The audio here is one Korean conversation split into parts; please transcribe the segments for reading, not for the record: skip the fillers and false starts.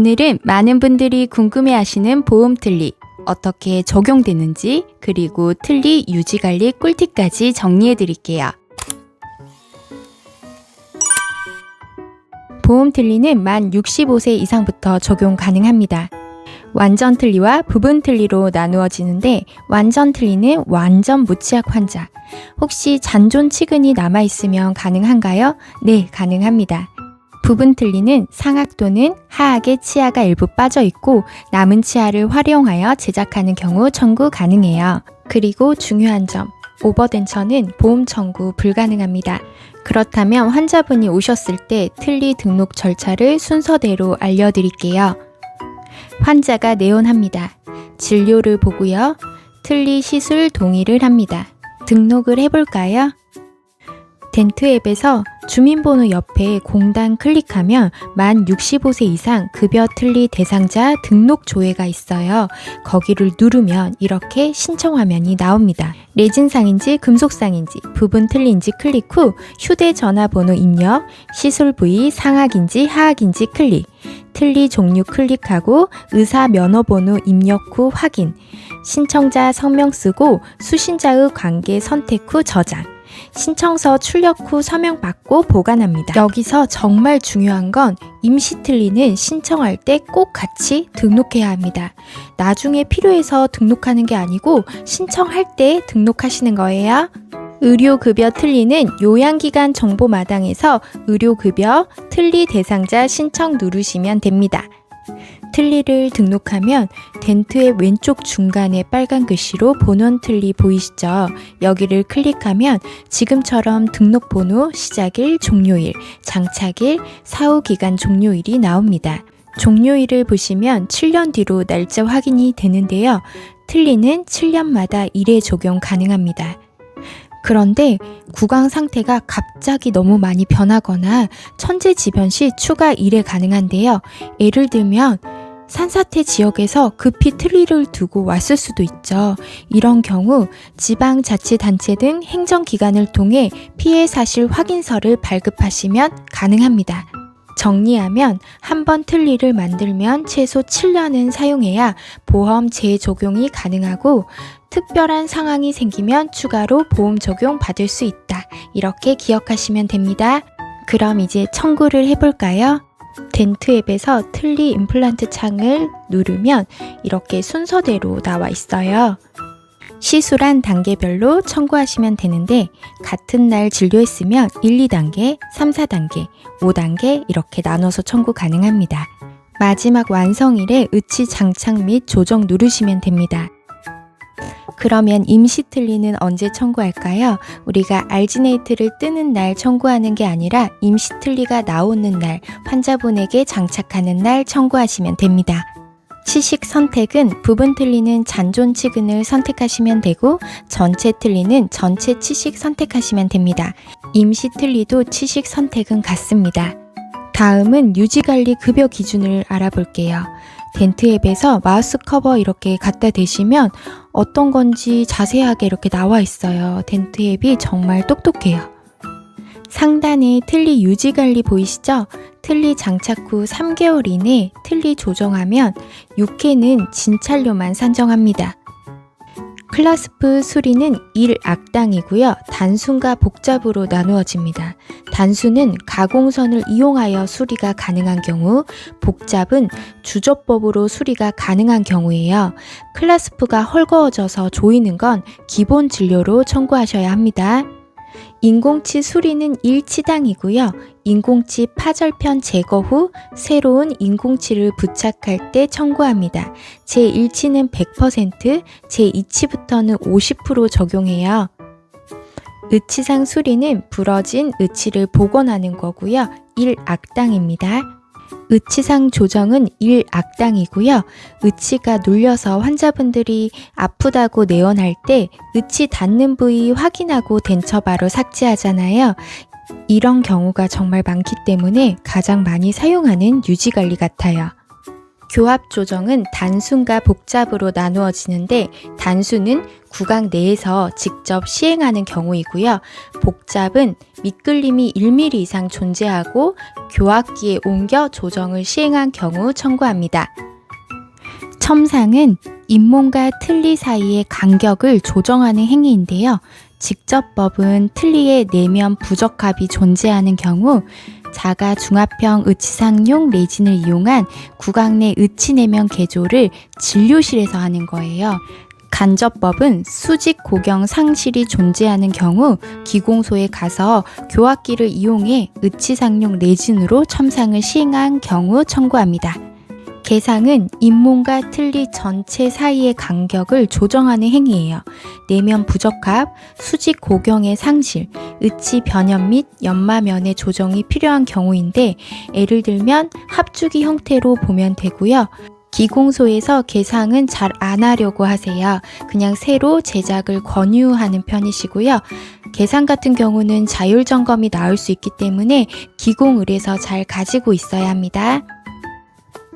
오늘은 많은 분들이 궁금해하시는 보험 틀니 어떻게 적용되는지 그리고 틀니 유지관리 꿀팁까지 정리해 드릴게요. 보험 틀니는 만 65세 이상부터 적용 가능합니다. 완전 틀니와 부분 틀니로 나누어지는데 완전 틀니는 완전 무치약 환자. 혹시 잔존 치근이 남아있으면 가능한가요? 네, 가능합니다. 부분 틀니는 상악 또는 하악의 치아가 일부 빠져있고 남은 치아를 활용하여 제작하는 경우 청구 가능해요. 그리고 중요한 점, 오버덴처는 보험 청구 불가능합니다. 그렇다면 환자분이 오셨을 때 틀니 등록 절차를 순서대로 알려드릴게요. 환자가 내원합니다. 진료를 보고요. 틀니 시술 동의를 합니다. 등록을 해볼까요? 덴트 앱에서 주민번호 옆에 공단 클릭하면 만 65세 이상 급여 틀니 대상자 등록 조회가 있어요. 거기를 누르면 이렇게 신청 화면이 나옵니다. 레진상인지 금속상인지 부분 틀니인지 클릭 후 휴대전화 번호 입력, 시술 부위 상악인지 하악인지 클릭, 틀니 종류 클릭하고 의사 면허번호 입력 후 확인, 신청자 성명 쓰고 수신자의 관계 선택 후 저장, 신청서 출력 후 서명 받고 보관합니다. 여기서 정말 중요한 건 임시 틀니는 신청할 때 꼭 같이 등록해야 합니다. 나중에 필요해서 등록하는 게 아니고 신청할 때 등록하시는 거예요. 의료급여 틀니는 요양기관 정보마당에서 의료급여 틀니 대상자 신청 누르시면 됩니다. 틀니를 등록하면 덴트의 왼쪽 중간에 빨간 글씨로 본원 틀니 보이시죠? 여기를 클릭하면 지금처럼 등록번호, 시작일, 종료일, 장착일, 사후기간 종료일이 나옵니다. 종료일을 보시면 7년 뒤로 날짜 확인이 되는데요. 틀니는 7년마다 1회 적용 가능합니다. 그런데 구강 상태가 갑자기 너무 많이 변하거나 천재지변 시 추가 1회 가능한데요. 예를 들면 산사태 지역에서 급히 틀니를 두고 왔을 수도 있죠. 이런 경우 지방자치단체 등 행정기관을 통해 피해 사실 확인서를 발급하시면 가능합니다. 정리하면 한 번 틀니를 만들면 최소 7년은 사용해야 보험 재적용이 가능하고 특별한 상황이 생기면 추가로 보험 적용 받을 수 있다. 이렇게 기억하시면 됩니다. 그럼 이제 청구를 해볼까요? 덴트 앱에서 틀니 임플란트 창을 누르면 이렇게 순서대로 나와 있어요. 시술한 단계별로 청구하시면 되는데 같은 날 진료했으면 1, 2단계, 3, 4단계, 5단계 이렇게 나눠서 청구 가능합니다. 마지막 완성일에 의치 장착 및 조정 누르시면 됩니다. 그러면 임시 틀니는 언제 청구할까요? 우리가 알지네이트를 뜨는 날 청구하는 게 아니라 임시 틀니가 나오는 날, 환자분에게 장착하는 날 청구하시면 됩니다. 치식 선택은 부분 틀니는 잔존 치근을 선택하시면 되고 전체 틀니는 전체 치식 선택하시면 됩니다. 임시 틀니도 치식 선택은 같습니다. 다음은 유지관리 급여 기준을 알아볼게요. 덴트 앱에서 마우스 커버 이렇게 갖다 대시면 어떤 건지 자세하게 이렇게 나와 있어요. 덴트 앱이 정말 똑똑해요. 상단에 틀니 유지관리 보이시죠? 틀니 장착 후 3개월 이내 틀니 조정하면 6회는 진찰료만 산정합니다. 클라스프 수리는 1악당이고요. 단순과 복잡으로 나누어집니다. 단순은 가공선을 이용하여 수리가 가능한 경우, 복잡은 주조법으로 수리가 가능한 경우예요. 클라스프가 헐거워져서 조이는 건 기본 진료로 청구하셔야 합니다. 인공치 수리는 1치당이고요. 인공치 파절편 제거 후 새로운 인공치를 부착할 때 청구합니다. 제1치는 100%, 제2치부터는 50% 적용해요. 의치상 수리는 부러진 의치를 복원하는 거고요. 1악당입니다. 의치상 조정은 1악당이고요. 의치가 눌려서 환자분들이 아프다고 내원할 때 의치 닿는 부위 확인하고 덴처 바로 삭제하잖아요. 이런 경우가 정말 많기 때문에 가장 많이 사용하는 유지관리 같아요. 교합 조정은 단순과 복잡으로 나누어지는데 단순은 구강 내에서 직접 시행하는 경우이고요. 복잡은 미끌림이 1mm 이상 존재하고 교합기에 옮겨 조정을 시행한 경우 청구합니다. 첨상은 잇몸과 틀니 사이의 간격을 조정하는 행위인데요. 직접법은 틀니의 내면 부적합이 존재하는 경우 자가 중압형 의치상용 레진을 이용한 구강 내 의치 내면 개조를 진료실에서 하는 거예요. 간접법은 수직 고경 상실이 존재하는 경우 기공소에 가서 교합기를 이용해 의치상용 레진으로 첨상을 시행한 경우 청구합니다. 개상은 잇몸과 틀니 전체 사이의 간격을 조정하는 행위예요. 내면 부적합, 수직 고경의 상실, 의치 변형 및 연마면의 조정이 필요한 경우인데 예를 들면 합주기 형태로 보면 되고요. 기공소에서 개상은 잘 안 하려고 하세요. 그냥 새로 제작을 권유하는 편이시고요. 개상 같은 경우는 자율 점검이 나올 수 있기 때문에 기공의뢰서 잘 가지고 있어야 합니다.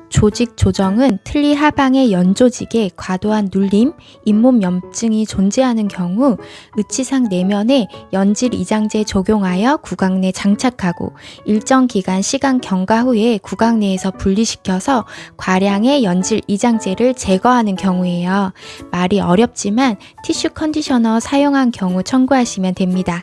조직 조정은 틀니 하방의 연조직에 과도한 눌림, 잇몸 염증이 존재하는 경우 의치상 내면에 연질 이장제 적용하여 구강 내 장착하고 일정 기간 시간 경과 후에 구강 내에서 분리시켜서 과량의 연질 이장제를 제거하는 경우예요. 말이 어렵지만 티슈 컨디셔너 사용한 경우 청구하시면 됩니다.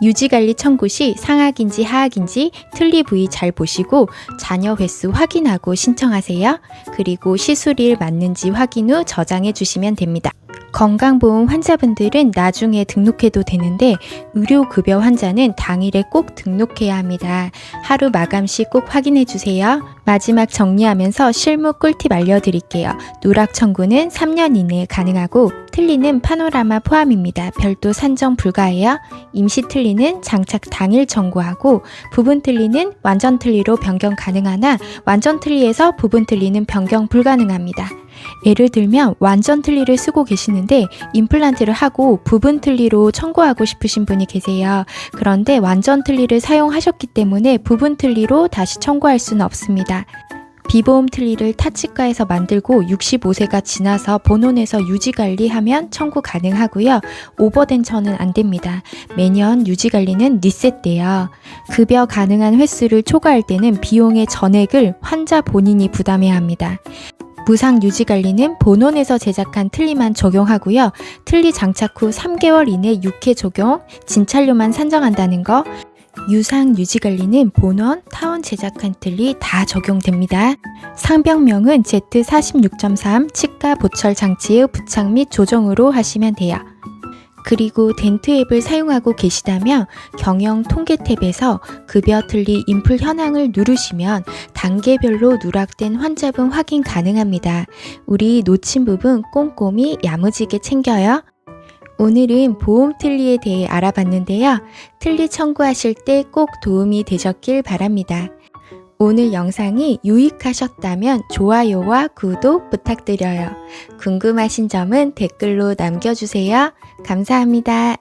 유지관리 청구 시 상악인지 하악인지 틀니 부위 잘 보시고 잔여 횟수 확인하고 신청하세요. 그리고 시술일 맞는지 확인 후 저장해 주시면 됩니다. 건강보험 환자분들은 나중에 등록해도 되는데 의료급여 환자는 당일에 꼭 등록해야 합니다. 하루 마감 시 꼭 확인해 주세요. 마지막 정리하면서 실무 꿀팁 알려드릴게요. 누락 청구는 3년 이내에 가능하고 틀니는 파노라마 포함입니다. 별도 산정 불가해요. 임시 틀니는 장착 당일 청구하고 부분 틀니는 완전 틀니로 변경 가능하나 완전 틀니에서 부분 틀니는 변경 불가능합니다. 예를 들면 완전 틀니를 쓰고 계시는데 임플란트를 하고 부분 틀니로 청구하고 싶으신 분이 계세요. 그런데 완전 틀니를 사용하셨기 때문에 부분 틀니로 다시 청구할 수는 없습니다. 비보험 틀니를 타치과에서 만들고 65세가 지나서 본원에서 유지관리하면 청구 가능하고요. 오버된 천은 안 됩니다. 매년 유지관리는 리셋돼요. 급여 가능한 횟수를 초과할 때는 비용의 전액을 환자 본인이 부담해야 합니다. 무상 유지관리는 본원에서 제작한 틀니만 적용하고요. 틀니 장착 후 3개월 이내 6회 적용, 진찰료만 산정한다는 거. 유상 유지관리는 본원, 타원 제작한 틀니 다 적용됩니다. 상병명은 Z46.3 치과 보철 장치의 부착 및 조정으로 하시면 돼요. 그리고 덴트 앱을 사용하고 계시다면 경영 통계 탭에서 급여 틀니 인풀 현황을 누르시면 단계별로 누락된 환자분 확인 가능합니다. 우리 놓친 부분 꼼꼼히 야무지게 챙겨요. 오늘은 보험 틀니에 대해 알아봤는데요. 틀니 청구하실 때 꼭 도움이 되셨길 바랍니다. 오늘 영상이 유익하셨다면 좋아요와 구독 부탁드려요. 궁금하신 점은 댓글로 남겨주세요. 감사합니다.